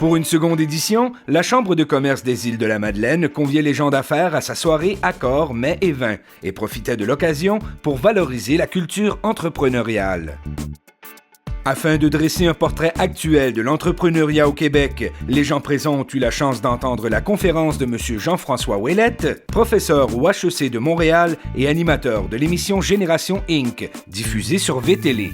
Pour une seconde édition, la Chambre de commerce des îles de la Madeleine conviait les gens d'affaires à sa soirée Accords, mets et vins et profitait de l'occasion pour valoriser la culture entrepreneuriale. Afin de dresser un portrait actuel de l'entrepreneuriat au Québec, les gens présents ont eu la chance d'entendre la conférence de M. Jean-François Ouellette, professeur au HEC de Montréal et animateur de l'émission Génération Inc., diffusée sur VTélé.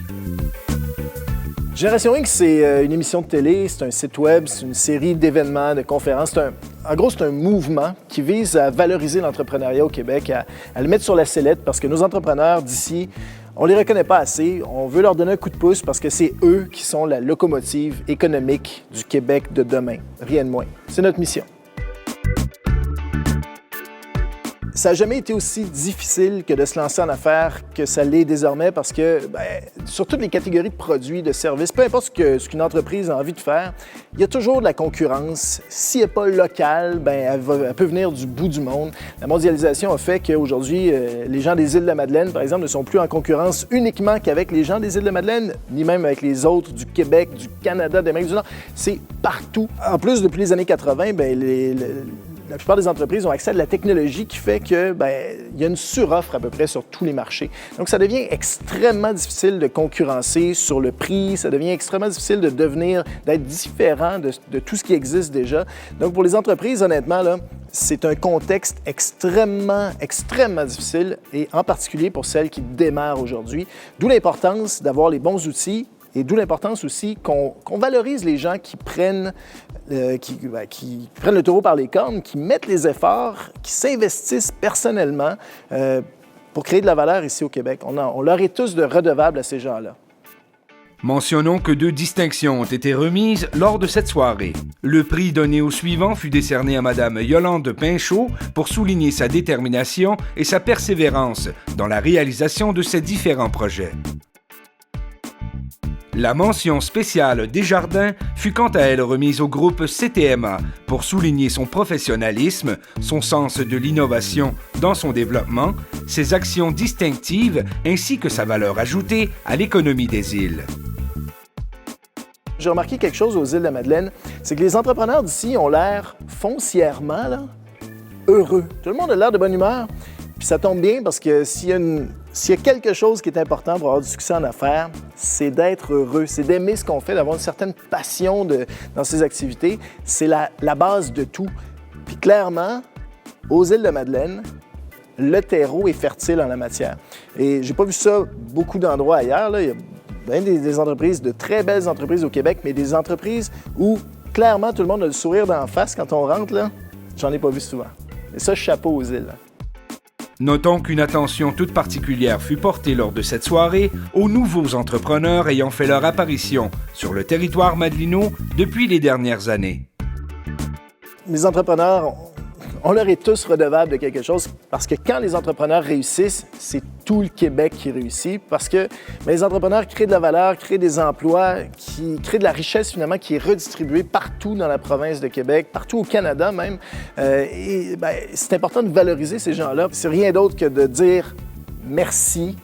Génération Inc., c'est une émission de télé, c'est un site web, c'est une série d'événements, de conférences. En gros, c'est un mouvement qui vise à valoriser l'entrepreneuriat au Québec, à le mettre sur la sellette parce que nos entrepreneurs d'ici, on les reconnaît pas assez. On veut leur donner un coup de pouce parce que c'est eux qui sont la locomotive économique du Québec de demain. Rien de moins. C'est notre mission. Ça n'a jamais été aussi difficile que de se lancer en affaires que ça l'est désormais parce que, sur toutes les catégories de produits, de services, peu importe ce qu'une entreprise a envie de faire, il y a toujours de la concurrence. Si elle n'est pas locale, elle peut venir du bout du monde. La mondialisation a fait qu'aujourd'hui, les gens des îles de la Madeleine, par exemple, ne sont plus en concurrence uniquement qu'avec les gens des îles de la Madeleine, ni même avec les autres du Québec, du Canada, d'Amérique du Nord. C'est partout. En plus, depuis les années 80, la plupart des entreprises ont accès à de la technologie qui fait que il y a une suroffre à peu près sur tous les marchés. Donc, ça devient extrêmement difficile de concurrencer sur le prix. Ça devient extrêmement difficile d'être différent de tout ce qui existe déjà. Donc, pour les entreprises, honnêtement, là, c'est un contexte extrêmement difficile et en particulier pour celles qui démarrent aujourd'hui. D'où l'importance d'avoir les bons outils. Et d'où l'importance aussi qu'on valorise les gens qui prennent le taureau par les cornes, qui mettent les efforts, qui s'investissent personnellement pour créer de la valeur ici au Québec. On leur est tous de redevables à ces gens-là. Mentionnons que 2 distinctions ont été remises lors de cette soirée. Le prix donné au suivant fut décerné à Mme Yolande Pinchot pour souligner sa détermination et sa persévérance dans la réalisation de ses différents projets. La mention spéciale Desjardins fut quant à elle remise au groupe CTMA pour souligner son professionnalisme, son sens de l'innovation dans son développement, ses actions distinctives ainsi que sa valeur ajoutée à l'économie des îles. J'ai remarqué quelque chose aux îles de la Madeleine, c'est que les entrepreneurs d'ici ont l'air foncièrement heureux. Tout le monde a l'air de bonne humeur. Puis ça tombe bien parce que s'il y a quelque chose qui est important pour avoir du succès en affaires, c'est d'être heureux, c'est d'aimer ce qu'on fait, d'avoir une certaine passion dans ses activités. C'est la base de tout. Puis clairement, aux îles de Madeleine, le terreau est fertile en la matière. Et j'ai pas vu ça beaucoup d'endroits ailleurs. Là. Il y a bien des entreprises, de très belles entreprises au Québec, mais des entreprises où clairement tout le monde a le sourire d'en face quand on rentre, là, j'en ai pas vu souvent. Et ça, chapeau aux îles. Notons qu'une attention toute particulière fut portée lors de cette soirée aux nouveaux entrepreneurs ayant fait leur apparition sur le territoire madelinois depuis les dernières années. Les entrepreneurs, on leur est tous redevables de quelque chose parce que quand les entrepreneurs réussissent, c'est tout le Québec qui réussit parce que les entrepreneurs créent de la valeur, créent des emplois, qui créent de la richesse finalement qui est redistribuée partout dans la province de Québec, partout au Canada même. C'est important de valoriser ces gens-là. C'est rien d'autre que de dire merci,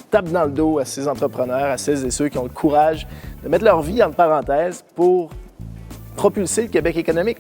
tape dans le dos à ces entrepreneurs, à celles et ceux qui ont le courage de mettre leur vie entre parenthèses pour propulser le Québec économique.